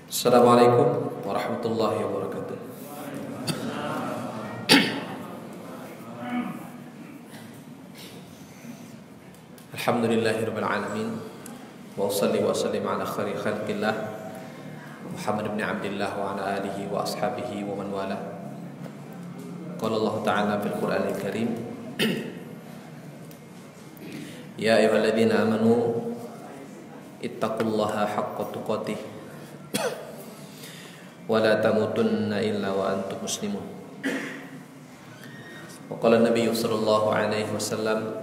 Assalamualaikum warahmatullahi wabarakatuh. Alhamdulillahirabbil alamin wa shalli wa sallim ala khairi khalqillah Muhammad ibn Abdullah wa ala alihi wa ashabihi wa man wala. Qala Allah Ta'ala fil Qur'anil Karim, ya ayyuhalladzina amanu ittaqullaha haqqa tuqatih wa la tamutunna illa wa antum muslimun. Wa qala an-nabiy sallallahu alaihi wasallam,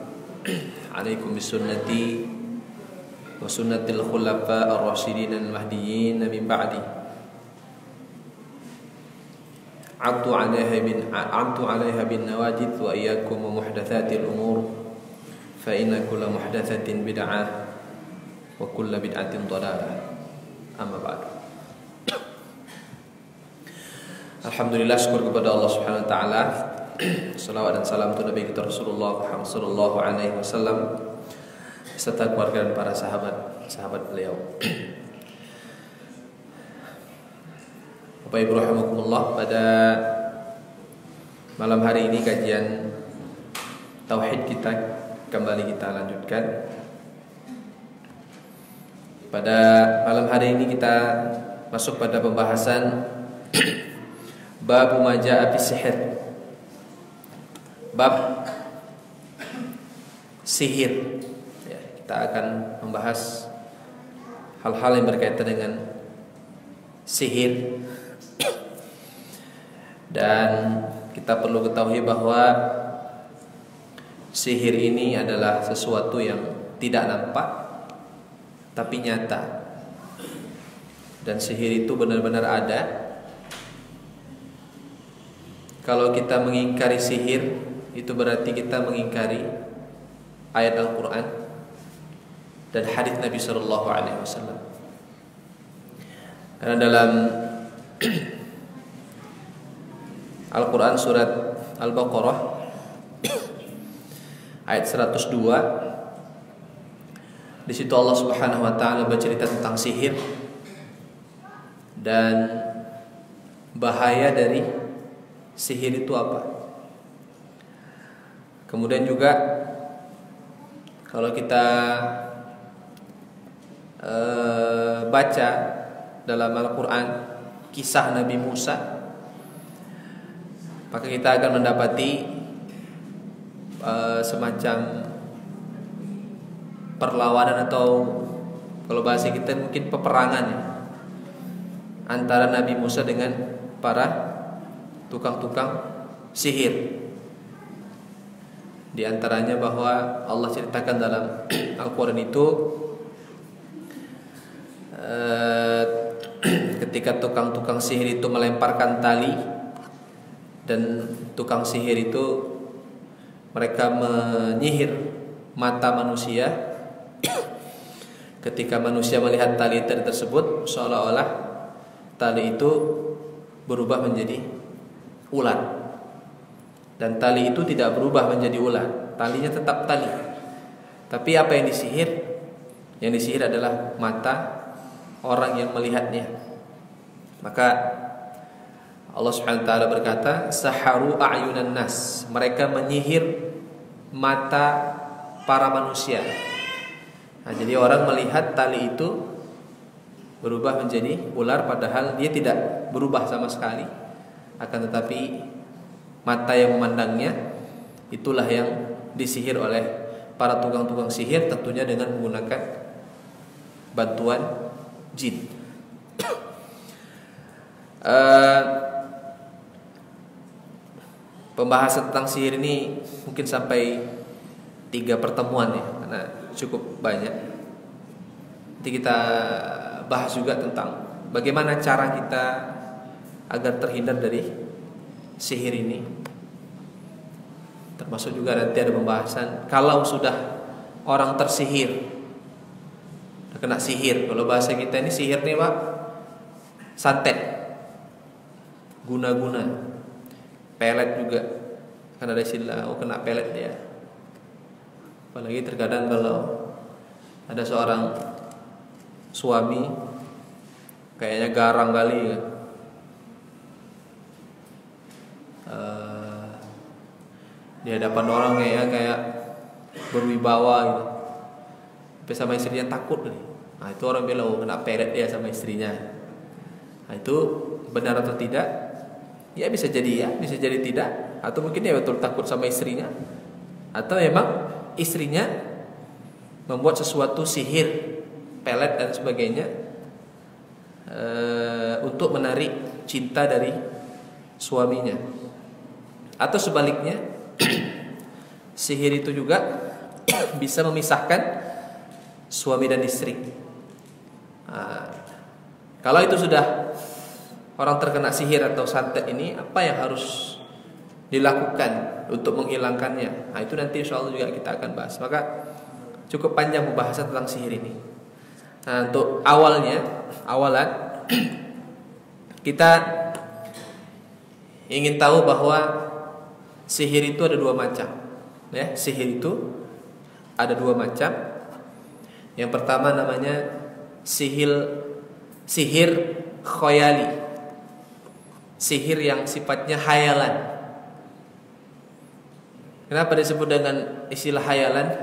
alaikum bisunnati wa sunnatil khulafa ar-rasyidin al-mahdiyyin min ba'di, abdu 'alaiha bin nawajid wa iyyakum wa muhdatsatil umur fa inna kulla muhdatsatin bid'ah wa kulla bid'atin dhalalah. Amma ba'du. Alhamdulillah, syukur kepada Allah Subhanahu wa taala. Salawat dan salam untuk Nabi kita Rasulullah Muhammad sallallahu alaihi wasallam serta keluarga dan para sahabat beliau. Bapak Ibu rahimakumullah, pada malam hari ini kajian tauhid kita kembali kita lanjutkan. Pada malam hari ini kita masuk pada pembahasan bab ma jaa fi sihir. Bab sihir. Ya, kita akan membahas hal-hal yang berkaitan dengan sihir. Dan kita perlu ketahui bahwa sihir ini adalah sesuatu yang tidak nampak tapi nyata. Dan sihir itu benar-benar ada. Kalau kita mengingkari sihir, itu berarti kita mengingkari ayat Al-Quran dan hadis Nabi Sallallahu Alaihi Wasallam. Karena dalam Al-Quran surat Al-Baqarah ayat 102, di situ Allah Subhanahu Wa Taala bercerita tentang sihir dan bahaya dari sihir itu apa. Kemudian juga kalau kita baca dalam Al-Quran kisah Nabi Musa, maka kita akan mendapati semacam perlawanan atau kalau bahasa kita mungkin peperangan ya, antara Nabi Musa dengan para tukang-tukang sihir. Di antaranya bahwa Allah ceritakan dalam Al-Quran itu ketika tukang-tukang sihir itu melemparkan tali, dan tukang sihir itu mereka menyihir mata manusia. Ketika manusia melihat tali tersebut, seolah-olah tali itu berubah menjadi ular. Dan tali itu tidak berubah menjadi ular, talinya tetap tali. Tapi apa yang disihir? Yang disihir adalah mata orang yang melihatnya. Maka Allah Subhanahu wa taala berkata, saharu a'yunan nas, mereka menyihir mata para manusia. Nah, jadi orang melihat tali itu berubah menjadi ular, padahal dia tidak berubah sama sekali. Akan tetapi mata yang memandangnya itulah yang disihir oleh para tukang-tukang sihir, tentunya dengan menggunakan bantuan jin. Pembahasan tentang sihir ini mungkin sampai 3 pertemuan ya, karena cukup banyak. Nanti kita bahas juga tentang bagaimana cara kita agar terhindar dari sihir ini. Termasuk juga nanti ada pembahasan kalau sudah orang tersihir, kena sihir. Kalau bahasa kita ini sihir nih Pak, santet, guna-guna, pelet juga. Kan ada istilah, oh kena pelet ya. Apalagi terkadang kalau ada seorang suami kayaknya garang kali kan. Di hadapan orang kayak berwibawa gitu. Tapi sama istrinya takut nih. Nah itu orang bilang, oh kena peret dia sama istrinya. Nah itu benar atau tidak? Ya bisa jadi tidak. Atau mungkin dia betul takut sama istrinya. Atau memang istrinya membuat sesuatu sihir, pelet dan sebagainya untuk menarik cinta dari suaminya. Atau sebaliknya, sihir itu juga bisa memisahkan suami dan istri. Kalau itu sudah orang terkena sihir atau santet ini, apa yang harus dilakukan untuk menghilangkannya? Nah itu nanti insya Allah juga kita akan bahas. Maka cukup panjang pembahasan tentang sihir ini. Nah untuk awalan kita ingin tahu bahwa sihir itu ada dua macam. Ya, sihir itu ada dua macam. Yang pertama namanya sihir khayali, sihir yang sifatnya hayalan. Kenapa disebut dengan istilah hayalan?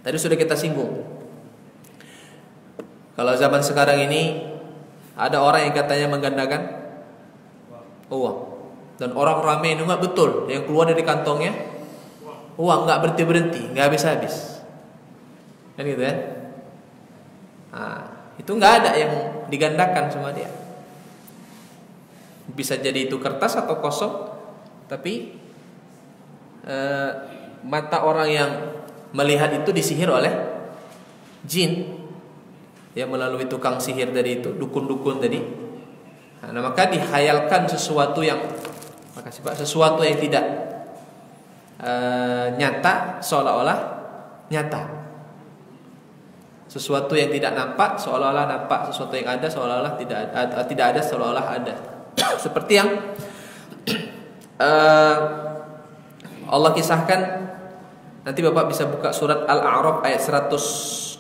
Tadi sudah kita singgung. Kalau zaman sekarang ini ada orang yang katanya menggandakan uang, dan orang ramai nggak betul yang keluar dari kantongnya uang nggak berhenti, nggak habis, kan gitu ya. Nah, itu nggak ada yang digandakan sama dia. Bisa jadi itu kertas atau kosong, tapi mata orang yang melihat itu disihir oleh jin, ya melalui tukang sihir dari itu, dukun-dukun tadi. Nah, maka dihayalkan sesuatu yang sesuatu yang tidak nyata seolah-olah nyata, sesuatu yang tidak nampak seolah-olah nampak, sesuatu yang ada seolah-olah tidak ada seolah-olah ada. Seperti yang Allah kisahkan, nanti Bapak bisa buka surat Al-A'raf ayat 116.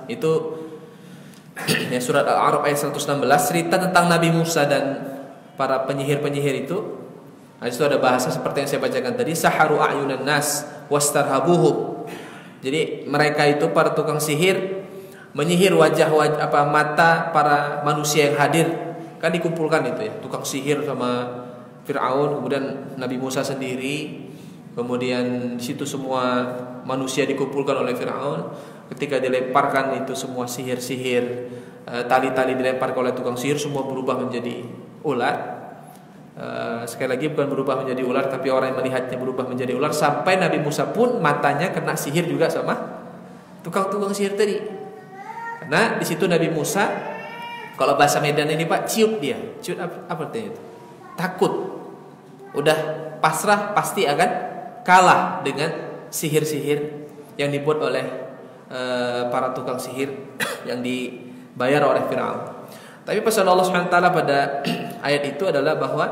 Itu ya, surat Al-A'raf ayat 116, cerita tentang Nabi Musa dan para penyihir-penyihir itu. Nah, itu ada bahasa seperti yang saya bacakan tadi, saharu a'yunan nas wastarhabuhum. Jadi mereka itu para tukang sihir menyihir wajah-wajah mata para manusia yang hadir. Kan dikumpulkan itu ya, tukang sihir sama Fir'aun, kemudian Nabi Musa sendiri, kemudian di situ semua manusia dikumpulkan oleh Fir'aun. Ketika dilemparkan itu semua sihir-sihir, tali-tali dilemparkan oleh tukang sihir, semua berubah menjadi ular. Sekali lagi bukan berubah menjadi ular, tapi orang yang melihatnya berubah menjadi ular. Sampai Nabi Musa pun matanya kena sihir juga sama tukang-tukang sihir tadi. Karena di situ Nabi Musa, kalau bahasa Medan ini Pak, ciut dia. Ciut apa artinya itu? Takut. Udah pasrah pasti akan kalah dengan sihir-sihir yang dibuat oleh para tukang sihir yang dibayar oleh Fir'aun. Tapi pesan Allah SWT pada ayat itu adalah bahwa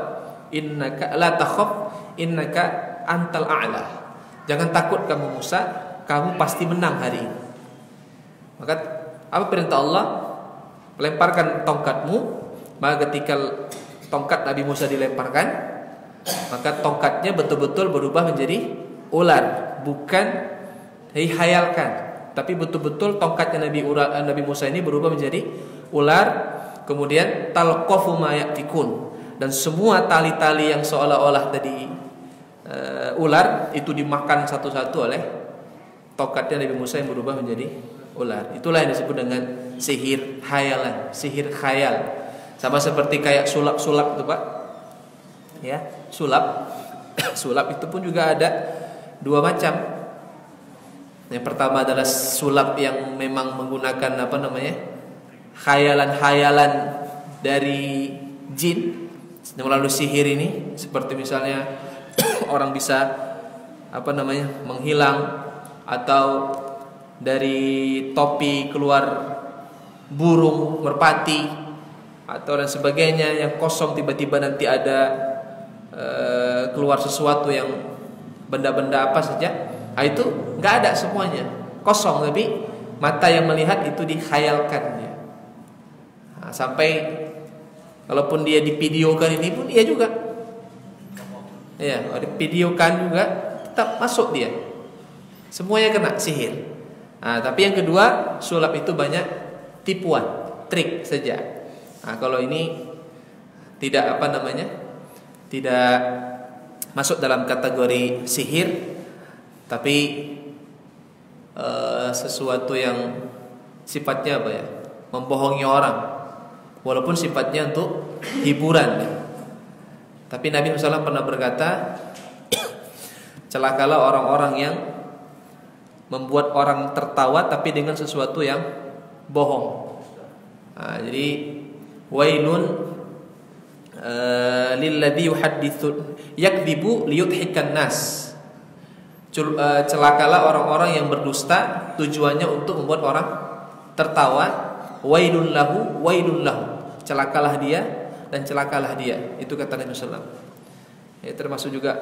innaka la takhaf innaka antal a'la. Jangan takut kamu Musa, kamu pasti menang hari ini. Maka apa perintah Allah? Lemparkan tongkatmu. Maka ketika tongkat Nabi Musa dilemparkan, maka tongkatnya betul-betul berubah menjadi ular, bukan dihayalkan, tapi betul-betul tongkatnya Nabi Musa ini berubah menjadi ular. Kemudian talqafu ma ya'tikun, dan semua tali-tali yang seolah-olah tadi ular itu dimakan satu-satu oleh tongkatnya Nabi Musa yang berubah menjadi ular. Itulah yang disebut dengan sihir hayalan, sihir khayal. Sama seperti kayak sulap-sulap itu Pak. Ya, sulap. Sulap itu pun juga ada dua macam. Yang pertama adalah sulap yang memang menggunakan khayalan-khayalan dari jin melalui sihir ini, seperti misalnya orang bisa menghilang, atau dari topi keluar burung merpati atau dan sebagainya yang kosong, tiba-tiba nanti ada keluar sesuatu yang benda-benda apa saja. Nah, itu nggak ada, semuanya kosong, tapi mata yang melihat itu dikhayalkan ya. Sampai kalaupun dia divideokan ini pun iya juga. Ya, kalau divideokan juga tetap masuk dia. Semuanya kena sihir. Tapi yang kedua, sulap itu banyak tipuan, trik saja. Kalau ini tidak tidak masuk dalam kategori sihir, tapi sesuatu yang sifatnya membohongi orang, walaupun sifatnya untuk hiburan. Tapi Nabi SAW pernah berkata, celakalah orang-orang yang membuat orang tertawa tapi dengan sesuatu yang bohong. Jadi wailun lilladzi yuhadditsu yakdzibu liyudhikan nas. Celakalah orang-orang yang berdusta tujuannya untuk membuat orang tertawa. Wailun lahu, wailun lahu. Celakalah dia dan celakalah dia. Itu kata Nabi SAW. Termasuk juga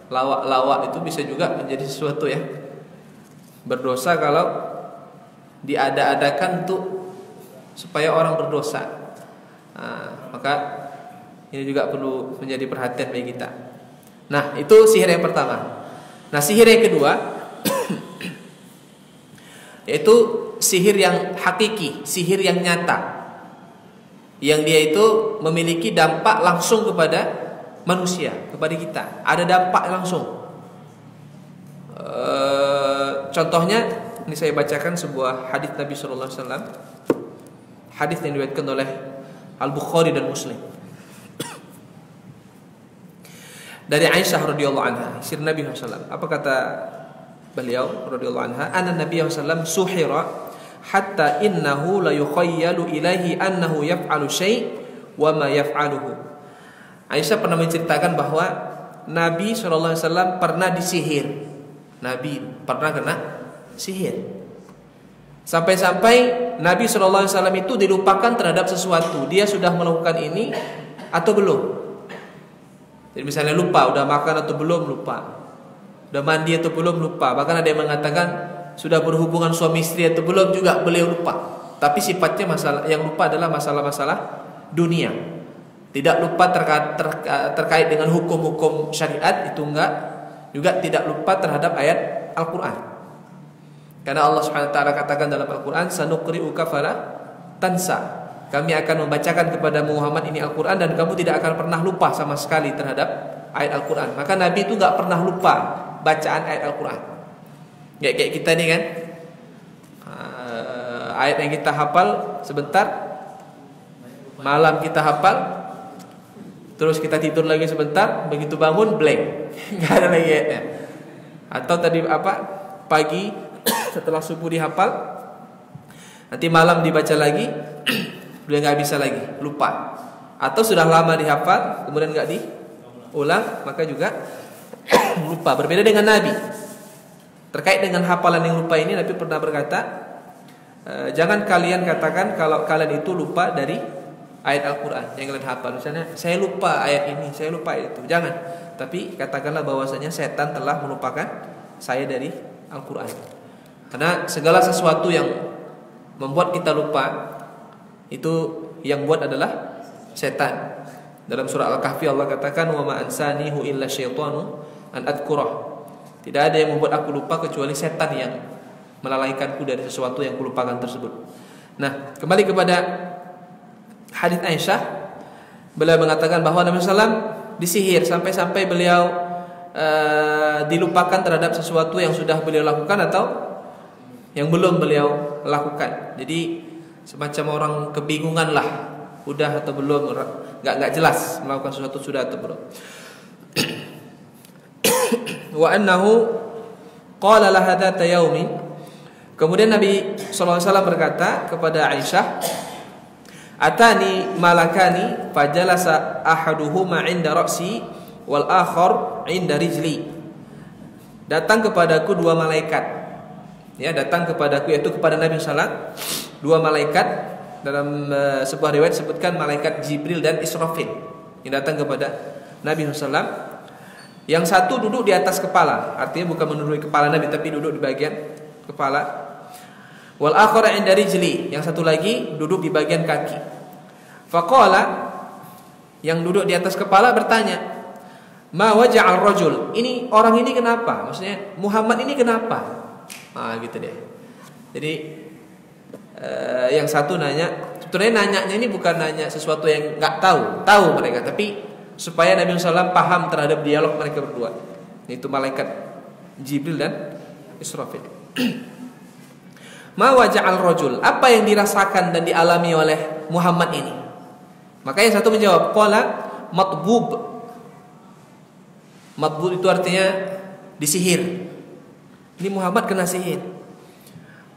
lawak-lawak itu bisa juga menjadi sesuatu ya berdosa kalau diada-adakan untuk supaya orang berdosa. Maka ini juga perlu menjadi perhatian bagi kita. Nah, itu sihir yang pertama. Nah, sihir yang kedua yaitu sihir yang hakiki, sihir yang nyata, yang dia itu memiliki dampak langsung kepada manusia, kepada kita. Ada dampak langsung. Contohnya, ini saya bacakan sebuah hadis Nabi Sallallahu Alaihi Wasallam, hadis yang diriwayatkan oleh Al-Bukhari dan Muslim. Dari Aisyah radhiyallahu anha, istri Nabi SAW. Apa kata beliau radhiyallahu anha? Anna Nabi SAW suhira hatta innahu la yukhayyalu ilaihi annahu yaf'alu syai' wa ma yaf'aluhu. Aisyah pernah menceritakan bahwa Nabi SAW pernah disihir. Nabi pernah kena sihir. Sampai-sampai Nabi SAW itu dilupakan terhadap sesuatu. Dia sudah melakukan ini atau belum. Jadi misalnya lupa, udah makan atau belum, lupa. Udah mandi atau belum, lupa. Bahkan ada yang mengatakan sudah berhubungan suami istri atau belum, juga beliau lupa. Tapi sifatnya masalah yang lupa adalah masalah-masalah dunia. Tidak lupa terkait dengan hukum-hukum syariat, itu enggak. Juga tidak lupa terhadap ayat Al-Quran. Karena Allah SWT katakan dalam Al-Quran, sanuqri'uka fala tansa. Kami akan membacakan kepada Muhammad ini Al-Quran dan kamu tidak akan pernah lupa sama sekali terhadap ayat Al-Quran. Maka Nabi itu gak pernah lupa bacaan ayat Al-Quran. Kayak kita nih kan, ayat yang kita hafal sebentar, malam kita hafal, terus kita tidur lagi sebentar, begitu bangun blank, gak ada lagi ayatnya. Atau tadi pagi setelah subuh dihafal, nanti malam dibaca lagi, udah nggak bisa lagi, lupa. Atau sudah lama dihafal, kemudian nggak diulang, maka juga lupa. Berbeda dengan Nabi. Terkait dengan hafalan yang lupa ini, Nabi pernah berkata, jangan kalian katakan kalau kalian itu lupa dari ayat Al-Quran yang kalian hafal. Misalnya, saya lupa ayat ini, saya lupa ayat itu. Jangan. Tapi katakanlah bahwasanya setan telah melupakan saya dari Al-Quran. Karena segala sesuatu yang membuat kita lupa, itu yang buat adalah setan. Dalam surah Al-Kahfi Allah katakan, wa ma ansanihu illa syaitanu an adkurah. Tidak ada yang membuat aku lupa kecuali setan yang melalaikanku dari sesuatu yang kulupakan tersebut. Nah, kembali kepada hadis Aisyah, beliau mengatakan bahwa Nabi SAW disihir sampai-sampai beliau dilupakan terhadap sesuatu yang sudah beliau lakukan atau yang belum beliau lakukan. Jadi semacam orang kebingungan lah, udah atau belum, nggak jelas melakukan sesuatu sudah atau belum. Wa annahu qala laha dzata yaumin. Kemudian Nabi sallallahu alaihi wasallam berkata kepada Aisyah, atani malakani fajalasa ahaduhuma 'inda ra'si wal akhar 'inda rijli. Datang kepadaku dua malaikat. Ya, datang kepadaku, yaitu kepada Nabi sallallahu alaihi wasallam, dua malaikat. Dalam sebuah riwayat sebutkan malaikat Jibril dan Israfil yang datang kepada Nabi SAW. Yang satu duduk di atas kepala, artinya bukan menduduki kepala Nabi, tapi duduk di bagian kepala. Wal akhar 'inda rijli, yang satu lagi duduk di bagian kaki. Faqala, yang duduk di atas kepala bertanya, ma waja'al rajul, ini orang ini kenapa? Maksudnya Muhammad ini kenapa? Gitu deh. Jadi yang satu nanya, sebetulnya nanyanya ini bukan nanya sesuatu yang nggak tahu mereka, tapi supaya Nabi SAW paham terhadap dialog mereka berdua, yaitu malaikat Jibril dan Israfil. Ma waja'al rajul, apa yang dirasakan dan dialami oleh Muhammad ini? Maka yang satu menjawab, qala matbub. Matbub itu artinya disihir. Ini Muhammad kena sihir.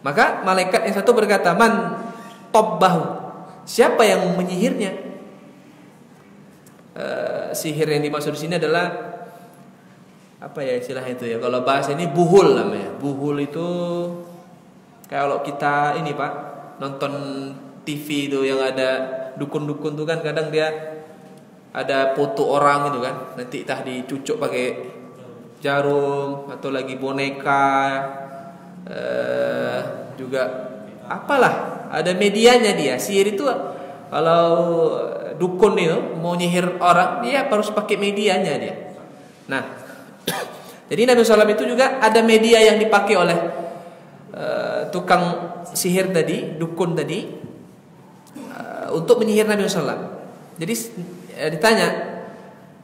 Maka malaikat yang satu berkata, man tobbahu, siapa yang menyihirnya? Sihir yang dimaksud di sini adalah apa ya istilahnya itu ya? Kalau bahasa ini buhul namanya. Buhul itu kalau kita ini Pak nonton TV itu yang ada dukun-dukun tuh kan, kadang dia ada foto orang gitu kan, nanti entah dicucuk pakai jarum atau lagi boneka, juga apalah, ada medianya dia. Sihir itu kalau dukun itu mau nyihir orang, dia harus pakai medianya dia. Nah, jadi Nabi SAW itu juga ada media yang dipakai oleh tukang sihir tadi, dukun tadi, untuk menyihir Nabi SAW. Jadi ditanya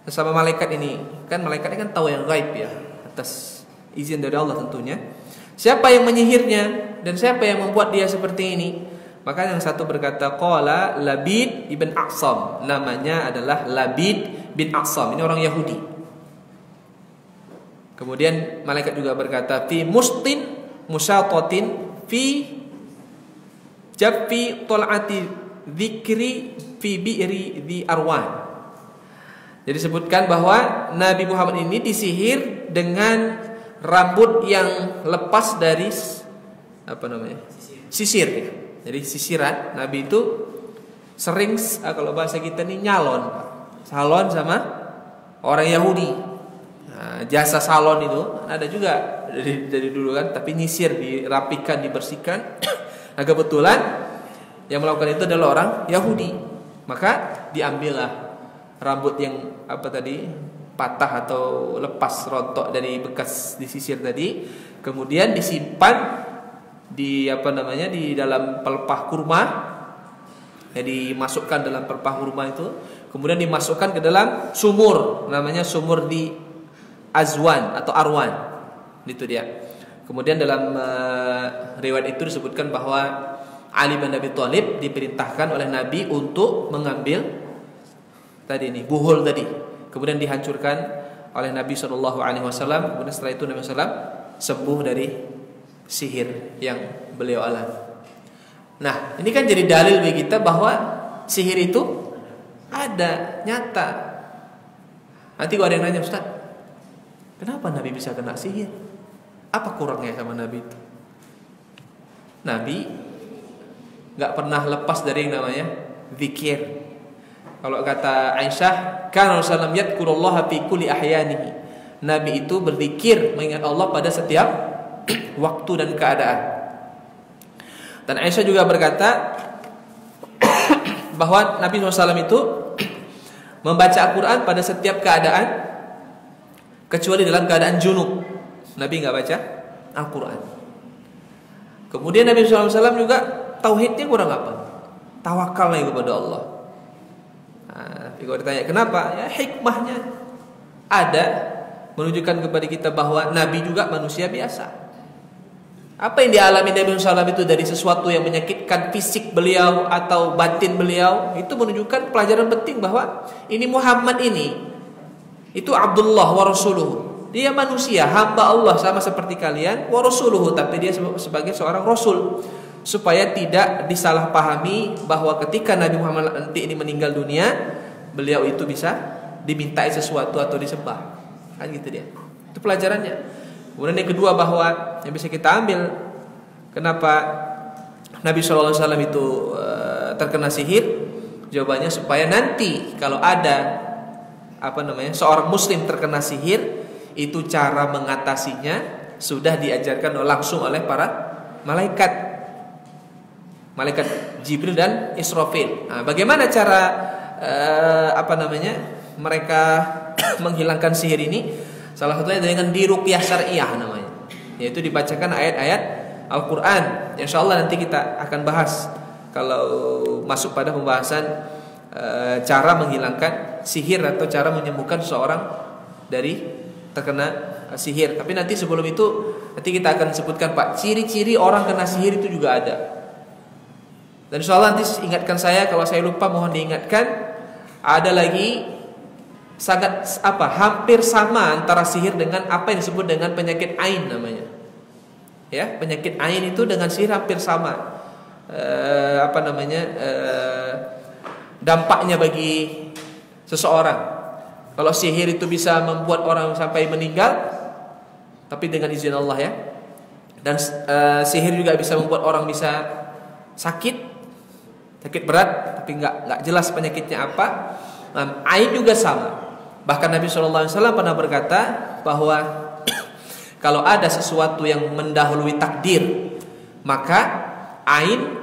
sama malaikat ini, kan malaikatnya kan tahu yang gaib ya, atas izin dari Allah tentunya. Siapa yang menyihirnya dan siapa yang membuat dia seperti ini? Maka yang satu berkata, qala Labid ibn Aqsam, namanya adalah Labid bin Aqsam, ini orang Yahudi. Kemudian malaikat juga berkata, fi mustin musyatatin fi jaffi tol'ati dzikri fi bi'ri di arwan. Jadi sebutkan bahwa Nabi Muhammad ini disihir dengan rambut yang lepas dari apa namanya? Sisir. Jadi sisiran. Nabi itu sering, kalau bahasa kita nih, nyalon, salon sama orang Yahudi. Nah, jasa salon itu ada juga dari dulu kan, tapi nyisir, dirapikan, dibersihkan. Nah, kebetulan yang melakukan itu adalah orang Yahudi. Maka diambillah rambut yang apa tadi, patah atau lepas rontok dari bekas disisir tadi, kemudian disimpan di apa namanya, di dalam pelepah kurma. Jadi dimasukkan dalam pelepah kurma itu, kemudian dimasukkan ke dalam sumur, namanya sumur di Azwan atau Arwan. Itu dia. Kemudian dalam riwayat itu disebutkan bahwa Ali bin Abi Thalib diperintahkan oleh Nabi untuk mengambil tadi ini buhul tadi, kemudian dihancurkan oleh Nabi SAW. Kemudian setelah itu Nabi SAW sembuh dari sihir yang beliau alami. Nah, ini kan jadi dalil bagi kita bahwa sihir itu ada, nyata. Nanti kalau ada yang nanya, Ustaz, kenapa Nabi bisa kena sihir? Apa kurangnya sama Nabi itu? Nabi gak pernah lepas dari yang namanya zikir. Kalau kata Aisyah, kana Rasulullah yadhkurullaha fi kulli ahyanihi. Nabi itu berzikir, mengingat Allah pada setiap waktu dan keadaan. Dan Aisyah juga berkata bahwa Nabi SAW itu membaca Al-Quran pada setiap keadaan, kecuali dalam keadaan junub. Nabi gak baca Al-Quran. Kemudian Nabi SAW juga tauhidnya kurang apa? Tawakalnya kepada Allah. Nah, kalau ditanya kenapa? Ya hikmahnya ada, menunjukkan kepada kita bahwa Nabi juga manusia biasa. Apa yang dialami Nabi SAW itu dari sesuatu yang menyakitkan fisik beliau atau batin beliau, itu menunjukkan pelajaran penting bahwa ini Muhammad ini itu Abdullah wa Rasuluhu. Dia manusia, hamba Allah sama seperti kalian, wa Rasuluhu, tapi dia sebagai seorang Rasul. Supaya tidak disalahpahami bahwa ketika Nabi Muhammad nanti ini meninggal dunia, beliau itu bisa dimintai sesuatu atau disembah. Kan gitu dia. Itu pelajarannya. Kemudian yang kedua, bahwa yang bisa kita ambil, kenapa Nabi SAW itu terkena sihir? Jawabannya supaya nanti kalau ada seorang muslim terkena sihir, itu cara mengatasinya sudah diajarkan langsung oleh para malaikat Jibril dan Israfil. Nah, bagaimana cara mereka menghilangkan sihir ini? Salah satunya dengan diruqyah syariah namanya, yaitu dibacakan ayat-ayat Al-Quran. Insyaallah nanti kita akan bahas kalau masuk pada pembahasan cara menghilangkan sihir atau cara menyembuhkan seseorang dari terkena sihir. Tapi nanti sebelum itu, nanti kita akan sebutkan Pak, ciri-ciri orang kena sihir itu juga ada. Dan insyaallah nanti ingatkan saya, kalau saya lupa mohon diingatkan. Ada lagi hampir sama antara sihir dengan apa yang disebut dengan penyakit ain namanya. Ya, penyakit ain itu dengan sihir hampir sama. Dampaknya bagi seseorang. Kalau sihir itu bisa membuat orang sampai meninggal, tapi dengan izin Allah ya. Dan sihir juga bisa membuat orang bisa sakit berat, tapi nggak jelas penyakitnya apa. Nah, ain juga sama. Bahkan Nabi SAW pernah berkata bahwa kalau ada sesuatu yang mendahului takdir, maka ain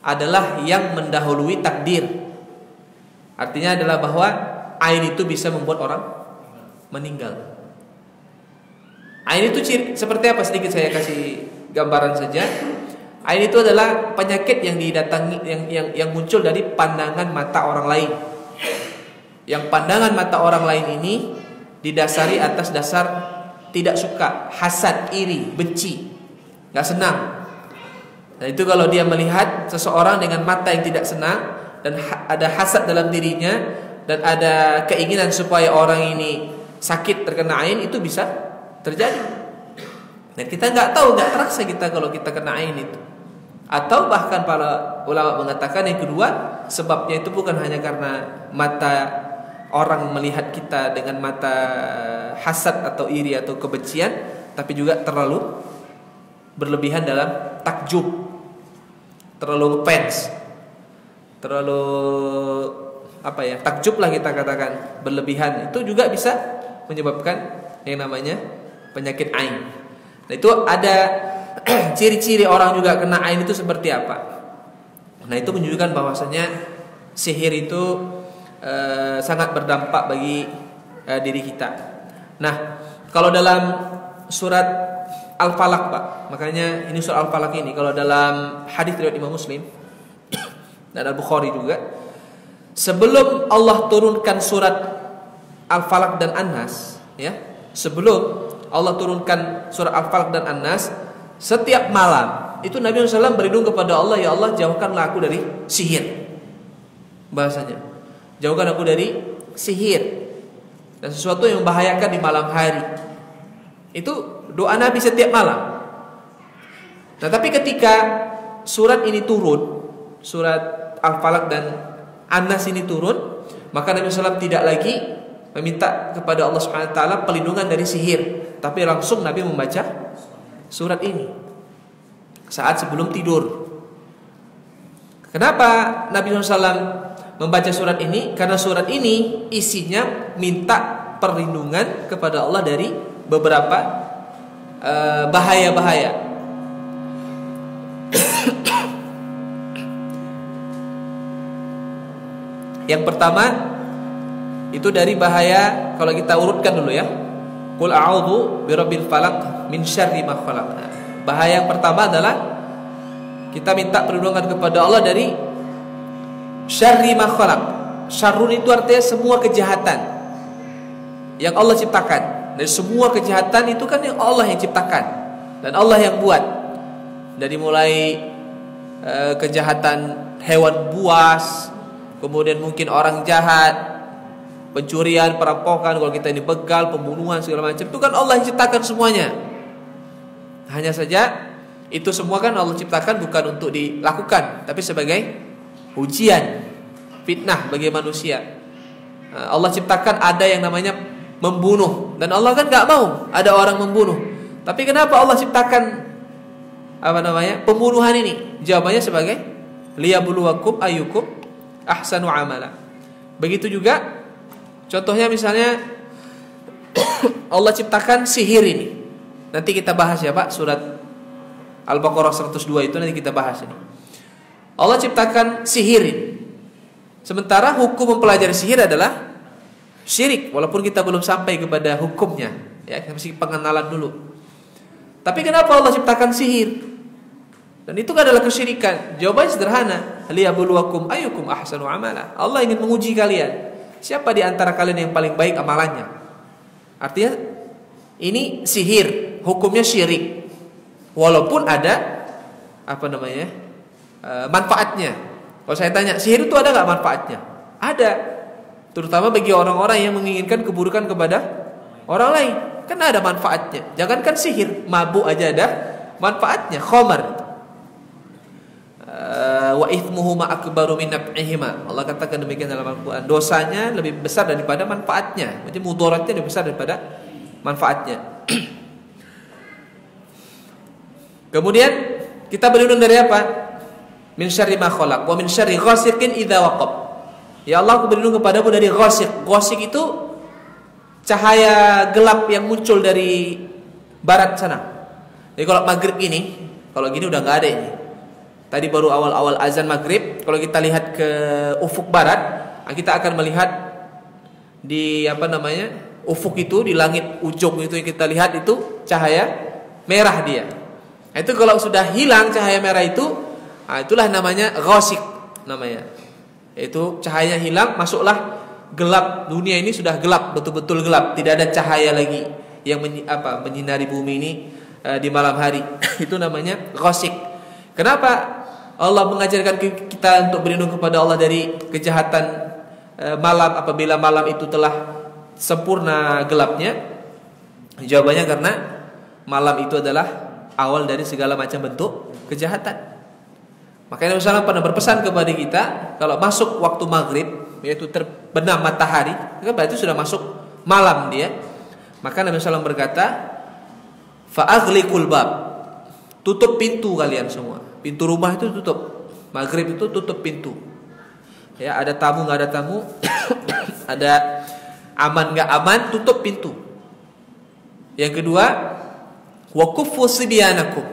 adalah yang mendahului takdir. Artinya adalah bahwa ain itu bisa membuat orang meninggal. Ain itu seperti apa? Sedikit saya kasih gambaran saja. Ain itu adalah penyakit yang didatangi, yang muncul dari pandangan mata orang lain. Yang pandangan mata orang lain ini didasari atas dasar tidak suka, hasad, iri, benci, nggak senang. Nah itu kalau dia melihat seseorang dengan mata yang tidak senang dan ada hasad dalam dirinya dan ada keinginan supaya orang ini sakit terkena ain, itu bisa terjadi. Dan kita nggak tahu, nggak terasa kita kalau kita kena ain itu. Atau bahkan para ulama mengatakan yang kedua, sebabnya itu bukan hanya karena mata orang melihat kita dengan mata hasad atau iri atau kebencian, tapi juga terlalu berlebihan dalam takjub, terlalu ngefans, terlalu takjub lah kita katakan, berlebihan. Itu juga bisa menyebabkan yang namanya penyakit ain. Nah itu ada ciri-ciri orang juga kena ain itu seperti apa. Nah itu menunjukkan bahwasanya sihir itu sangat berdampak bagi diri kita. Nah, kalau dalam surat Al-Falaq Pak, makanya ini surat Al-Falaq ini, kalau dalam hadis riwayat Imam Muslim dan Al-Bukhari juga, sebelum Allah turunkan surat Al-Falaq dan An-Nas, ya, sebelum Allah turunkan surat Al-Falaq dan An-Nas, setiap malam itu Nabi SAW berlindung kepada Allah, ya Allah jauhkanlah aku dari sihir. Bahasanya, jauhkan aku dari sihir dan sesuatu yang membahayakan di malam hari. Itu doa Nabi setiap malam. Nah, tapi ketika surat ini turun, surat Al-Falaq dan An-Nas ini turun, maka Nabi SAW tidak lagi meminta kepada Allah Subhanahu wa taala perlindungan dari sihir, tapi langsung Nabi membaca surat ini saat sebelum tidur. Kenapa Nabi SAW membaca surat ini? Karena surat ini isinya minta perlindungan kepada Allah dari beberapa bahaya-bahaya. Yang pertama itu dari bahaya, kalau kita urutkan dulu ya. Qul a'udzu birabbil falaq min syarri ma khalaq. Bahaya yang pertama adalah kita minta perlindungan kepada Allah dari syarri ma khalaq. Syarrun itu artinya semua kejahatan yang Allah ciptakan. Dan semua kejahatan itu kan yang Allah yang ciptakan dan Allah yang buat. Dari mulai kejahatan hewan buas, kemudian mungkin orang jahat, pencurian, perampokan, kalau kita ini begal, pembunuhan segala macam, itu kan Allah yang ciptakan semuanya. Hanya saja itu semua kan Allah ciptakan bukan untuk dilakukan, tapi sebagai ujian, fitnah bagi manusia. Allah ciptakan ada yang namanya membunuh, dan Allah kan gak mau ada orang membunuh. Tapi kenapa Allah ciptakan pembunuhan ini? Jawabannya sebagai liyabluwakum ayyukum ahsanu amala. Begitu juga contohnya misalnya Allah ciptakan sihir ini. Nanti kita bahas ya Pak, surat Al-Baqarah 102 itu nanti kita bahas ini. Allah ciptakan sihir. Sementara hukum mempelajari sihir adalah syirik, walaupun kita belum sampai kepada hukumnya, ya, masih pengenalan dulu. Tapi kenapa Allah ciptakan sihir? Dan itu adalah kesyirikan. Jawabannya sederhana, liyabluwakum ayyukum ahsanu amala. Allah ingin menguji kalian, siapa di antara kalian yang paling baik amalannya. Artinya ini sihir, hukumnya syirik. Walaupun ada manfaatnya. Kalau saya tanya, sihir itu ada nggak manfaatnya? Ada. Terutama bagi orang-orang yang menginginkan keburukan kepada orang lain, kan ada manfaatnya. Jangankan sihir, mabuk aja ada manfaatnya. Khamar, wa ithmuhuma akbaru min naf'ihima. Allah katakan demikian dalam Al-Quran. Dosanya lebih besar daripada manfaatnya. Jadi mudaratnya lebih besar daripada manfaatnya. Kemudian kita berlindung dari apa? Min syarri ma khalaq wa min syarri ghasiqin idza waqab. Ya Allah, aku berlindung kepadamu dari ghasiq. Ghasiq itu cahaya gelap yang muncul dari barat sana. Jadi kalau maghrib gini, kalau gini udah nggak ada ini. Tadi baru awal-awal azan maghrib. Kalau kita lihat ke ufuk barat, kita akan melihat di ufuk itu, di langit ujung itu yang kita lihat itu cahaya merah dia. Itu kalau sudah hilang cahaya merah itu, itulah namanya ghasiq namanya. Itu cahaya hilang, masuklah gelap. Dunia ini sudah gelap, betul-betul gelap. Tidak ada cahaya lagi yang menyinari bumi ini di malam hari. Itu namanya ghasiq. Kenapa Allah mengajarkan kita untuk berlindung kepada Allah dari kejahatan malam apabila malam itu telah sempurna gelapnya? Jawabannya karena malam itu adalah awal dari segala macam bentuk kejahatan. Makanya Nabi SAW pernah berpesan kepada kita, kalau masuk waktu maghrib, yaitu terbenam matahari, berarti sudah masuk malam dia. Maka Nabi SAW berkata, fa'aghliqul bab, tutup pintu kalian semua. Pintu rumah itu tutup. Maghrib itu tutup pintu. Ya, ada tamu nggak ada tamu, ada aman nggak aman, tutup pintu. Yang kedua, waquffu sibyanakum,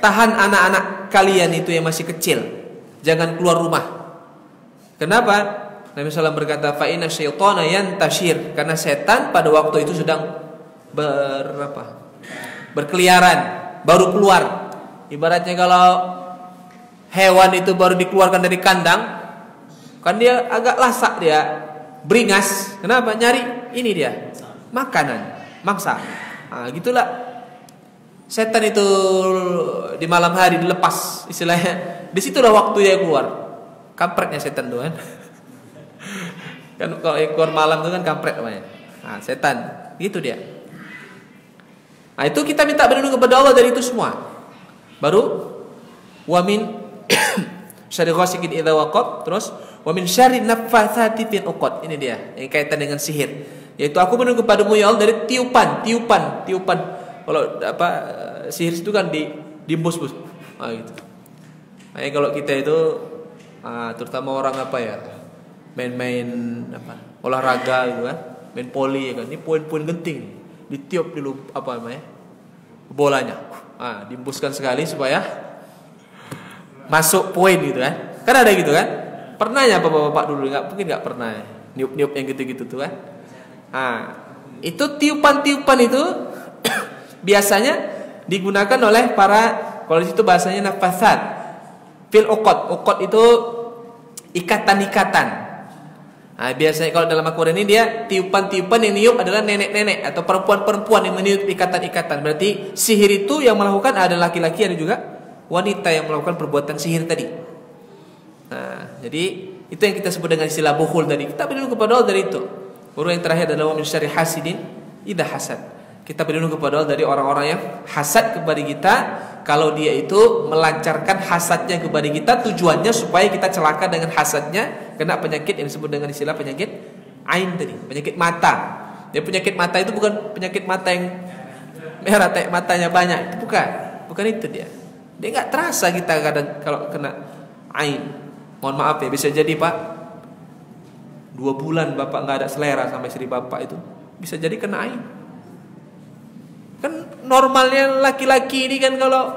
tahan anak-anak kalian itu yang masih kecil, jangan keluar rumah. Kenapa? Nabi SAW berkata, fa inna syaitana yantashir, karena setan pada waktu itu sedang berkeliaran, baru keluar. Ibaratnya kalau hewan itu baru dikeluarkan dari kandang, kan dia agak lasak, dia beringas. Kenapa? Nyari ini dia, makanan, mangsa. Gitulah setan itu di malam hari dilepas, istilahnya. Disitulah waktu dia keluar. Kampretnya setan tuh kan. Kan kalau yang keluar malam itu kan kampret namanya. Setan, gitu dia. Itu kita minta berlindung kepada Allah dari itu semua. Baru wa min syarri ghasiqin idza waqab, terus wa min syarri naffatsati fil uqad. Ini dia yang kaitan dengan sihir. Yaitu aku berlindung kepadamu ya Allah dari tiupan. Kalau sihir itu kan diembus-bus. Gitu. Kalau kita itu terutama orang main olahraga gitu kan, main poli ya kan. Ini poin-poin genting. Ditiup dulu bolanya. Diembuskan sekali supaya masuk poin gitu kan. Kan ada gitu kan? Pernah ya bapak-bapak dulu? Mungkin nggak pernah ya. Niup-niup yang gitu-gitu tuh kan. Itu tiupan-tiupan itu biasanya digunakan oleh para, kalau di situ bahasanya nafasat fil uqad. Uqad itu ikatan-ikatan. Biasanya kalau dalam Al-Quran ini dia tiupan-tiupan yang niup adalah nenek-nenek atau perempuan-perempuan yang meniup ikatan-ikatan. Berarti sihir itu yang melakukan ada laki-laki, ada juga wanita yang melakukan perbuatan sihir tadi. Jadi itu yang kita sebut dengan istilah bukhul tadi. Kita berlindung kepada Allah dari itu. Baru yang terakhir adalah wa min syarri hasidin idza hasad. Kita berlindung kepada Allah dari orang-orang yang hasad kepada kita. Kalau dia itu melancarkan hasadnya kepada kita, tujuannya supaya kita celaka dengan hasadnya, kena penyakit yang disebut dengan istilah penyakit ain tadi, penyakit mata. Dia penyakit mata itu bukan penyakit mata yang merah, matanya banyak, itu bukan itu dia. Dia nggak terasa kita kadang kalau kena ain. Mohon maaf ya, bisa jadi Pak, 2 bulan Bapak nggak ada selera sama istri Bapak itu, bisa jadi kena ain. Kan normalnya laki-laki ini kan kalau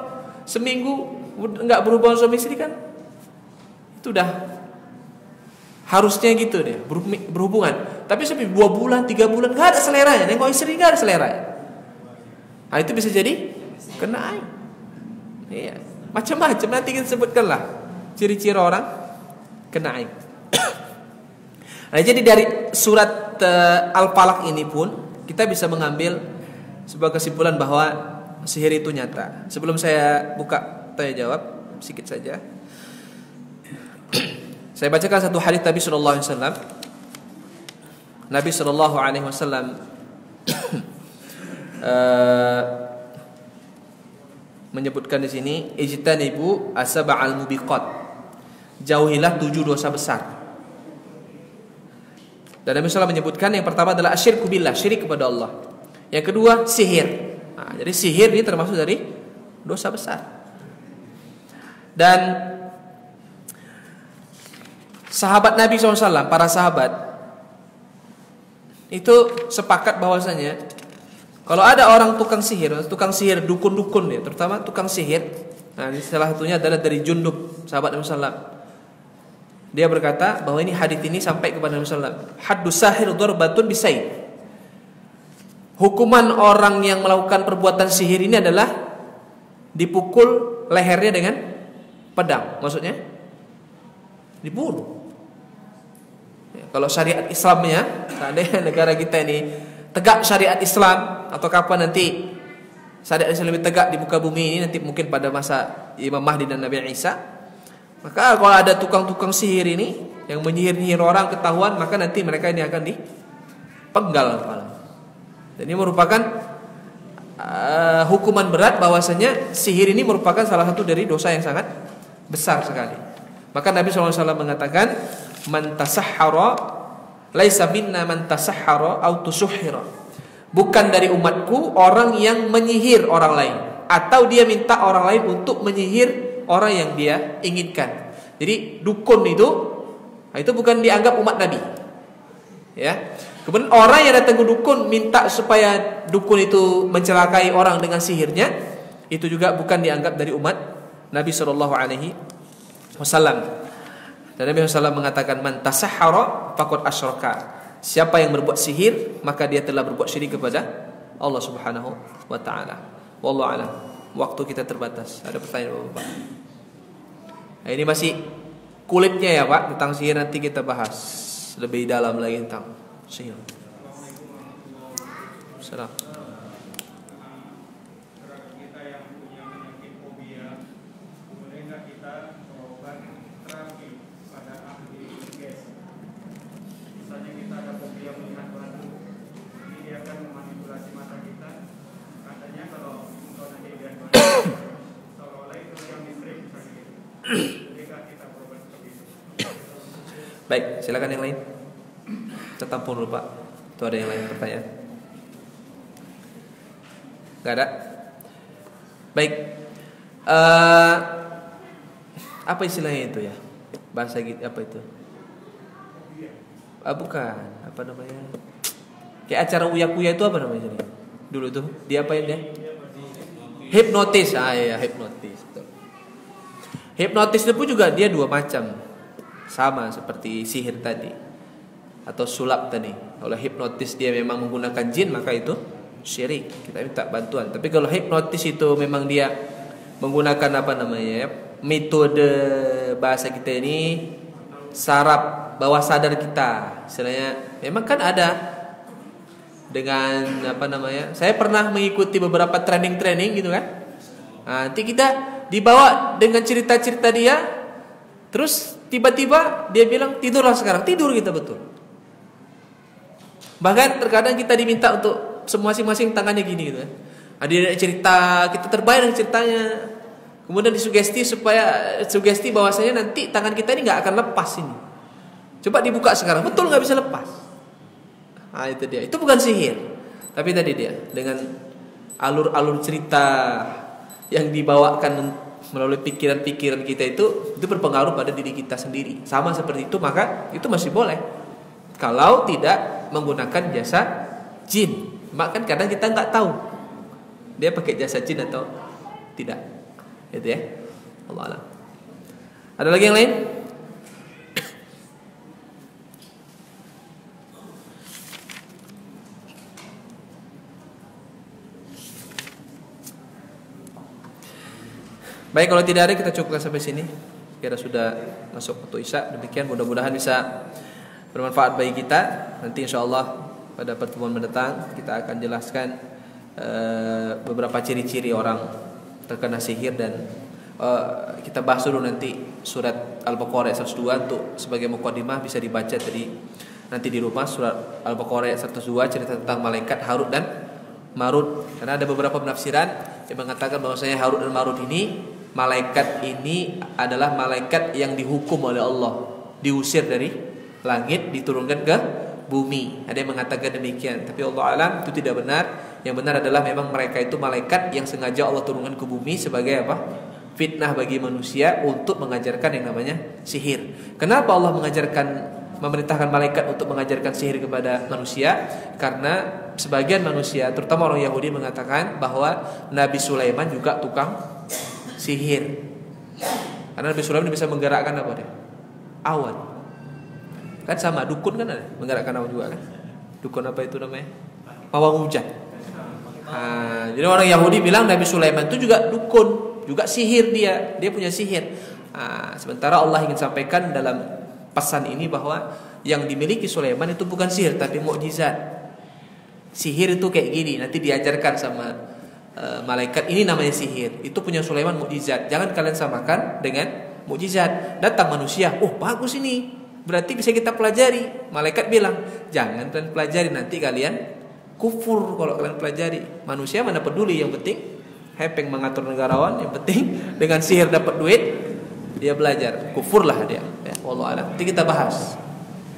seminggu nggak berhubungan suami istri kan Itu udah harusnya gitu deh berhubungan. Tapi sampai 2 bulan, 3 bulan nggak ada seleranya, nengok istri nggak ada seleranya. Nah, itu bisa jadi kena aib. Iya, macam-macam nanti kita sebutkanlah ciri-ciri orang kena aib. Nah, jadi dari surat Al-Falaq ini pun kita bisa mengambil sebuah kesimpulan bahwa sihir itu nyata. Sebelum saya buka tanya jawab sedikit saja, saya bacakan satu hadis Nabi sallallahu alaihi wasallam. Nabi sallallahu alaihi wasallam menyebutkan di sini, ijtanibu asba'al mubiqat. Jauhilah 7 dosa besar. Dan Nabi SAW menyebutkan yang pertama adalah asyirku billah, syirik kepada Allah. Yang kedua sihir. Nah, jadi sihir ini termasuk dari dosa besar. Dan sahabat Nabi SAW, para sahabat itu sepakat bahwasanya kalau ada orang tukang sihir dukun-dukun ya, terutama tukang sihir. Nah, ini salah satunya adalah dari Jundub, sahabat Nabi SAW. Dia berkata bahwa ini hadis ini sampai kepada Nabi SAW. Haddus sahir darbatun bisayf. Hukuman orang yang melakukan perbuatan sihir ini adalah dipukul lehernya dengan pedang. Maksudnya dibunuh. Ya, kalau syariat Islamnya, seandainya negara kita ini tegak syariat Islam, atau kapan nanti syariat Islam lebih tegak di muka bumi ini, nanti mungkin pada masa Imam Mahdi dan Nabi Isa, maka kalau ada tukang-tukang sihir ini yang menyihir-nyihir orang ketahuan, maka nanti mereka ini akan dipenggal kepala. Dan ini merupakan hukuman berat, bahwasanya sihir ini merupakan salah satu dari dosa yang sangat besar sekali. Maka Nabi SAW mengatakan, man tasahhara laisa minna man tasahhara au tusuhhira. Bukan dari umatku orang yang menyihir orang lain, atau dia minta orang lain untuk menyihir orang yang dia inginkan. Jadi dukun itu bukan dianggap umat Nabi. Ya. Kemudian orang yang datang ke dukun minta supaya dukun itu mencelakai orang dengan sihirnya, itu juga bukan dianggap dari umat Nabi sallallahu alaihi wasallam. Dan Nabi sallallahu mengatakan, man tasahhara faqad asyraka. Siapa yang berbuat sihir, maka dia telah berbuat syirik kepada Allah Subhanahu wa taala. Wallahu a'lam. Waktu kita terbatas. Ada pertanyaan Bapak? Nah, ini masih kulitnya ya Pak, tentang sihir nanti kita bahas lebih dalam lagi tentang sihir. Salam. Baik, silakan yang lain. Tetampun dulu Pak. Itu ada yang lain pertanyaan? Gak ada? Baik. Apa istilahnya itu ya? Bahasa gitu apa itu? Bukan, apa namanya? Kayak acara uya-kuya itu apa namanya? Dulu tuh, dia apain dia? Hipnotis. Ya, hipnotis. Hipnotis itu pun juga dia 2 macam. Sama seperti sihir tadi atau sulap tadi. Kalau hipnotis dia memang menggunakan jin, maka itu syirik, kita minta bantuan. Tapi kalau hipnotis itu memang dia menggunakan apa namanya, metode bahasa kita ini saraf bawah sadar kita. Istilahnya memang kan ada dengan apa namanya, saya pernah mengikuti beberapa training gitu kan. Nah, nanti kita dibawa dengan cerita-cerita dia, terus tiba-tiba dia bilang tidurlah sekarang, tidur kita betul. Bahkan terkadang kita diminta untuk masing-masing tangannya gini gitu kan. Ada cerita, kita terbayang ceritanya. Kemudian disugesti sugesti bahwasanya nanti tangan kita ini nggak akan lepas ini. Coba dibuka sekarang, betul nggak bisa lepas. Nah, itu dia. Itu bukan sihir, tapi tadi dia dengan alur-alur cerita yang dibawakan melalui pikiran-pikiran kita itu berpengaruh pada diri kita sendiri. Sama seperti itu, maka itu masih boleh kalau tidak menggunakan jasa jin. Maka kadang kita nggak tahu dia pakai jasa jin atau tidak. Itu ya. Allah alam. Ada lagi yang lain? Baik, kalau tidak ada kita cukupkan sampai sini. Kira sudah masuk waktu Isya. Demikian, mudah-mudahan bisa bermanfaat bagi kita. Nanti insyaallah pada pertemuan mendatang kita akan jelaskan beberapa ciri-ciri orang terkena sihir, dan kita bahas dulu nanti surat Al-Baqarah ayat 102 untuk sebagai mukadimah bisa dibaca tadi nanti di rumah. Surat Al-Baqarah ayat 102 cerita tentang malaikat Harut dan Marut. Karena ada beberapa penafsiran yang mengatakan bahwasanya Harut dan Marut ini, malaikat ini adalah malaikat yang dihukum oleh Allah, diusir dari langit, diturunkan ke bumi. Ada yang mengatakan demikian, tapi Allah alam itu tidak benar. Yang benar adalah memang mereka itu malaikat yang sengaja Allah turunkan ke bumi sebagai apa? Fitnah bagi manusia untuk mengajarkan yang namanya sihir. Kenapa Allah memerintahkan malaikat untuk mengajarkan sihir kepada manusia? Karena sebagian manusia, terutama orang Yahudi, mengatakan bahwa Nabi Sulaiman juga tukang sihir. Karena Nabi Sulaiman bisa menggerakkan apa dia? Awan. Kan sama dukun kan ada, menggerakkan awan juga kan? Dukun apa itu namanya? Pawang hujan. Jadi orang Yahudi bilang Nabi Sulaiman itu juga dukun, juga sihir, dia punya sihir. Sementara Allah ingin sampaikan dalam pesan ini bahwa yang dimiliki Sulaiman itu bukan sihir tapi mukjizat. Sihir itu kayak gini, nanti diajarkan sama malaikat, ini namanya sihir. Itu punya Sulaiman mukjizat. Jangan kalian samakan dengan mukjizat. Datang manusia, oh bagus ini, berarti bisa kita pelajari. Malaikat bilang, jangan kalian pelajari, nanti kalian kufur kalau kalian pelajari. Manusia mana peduli, yang penting hepeng mengatur negarawan, yang penting dengan sihir dapat duit, dia belajar. Kufurlah dia. Ya, wallahu a'lam. Nanti kita bahas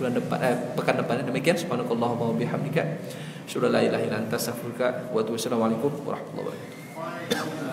bulan depan, pekan depan. Demikian, subhanakallahumma wa bihamdika, asyhadu an la ilaha illa anta, astaghfiruka wa atubu ilaik. Assalamualaikum warahmatullahi wabarakatuh.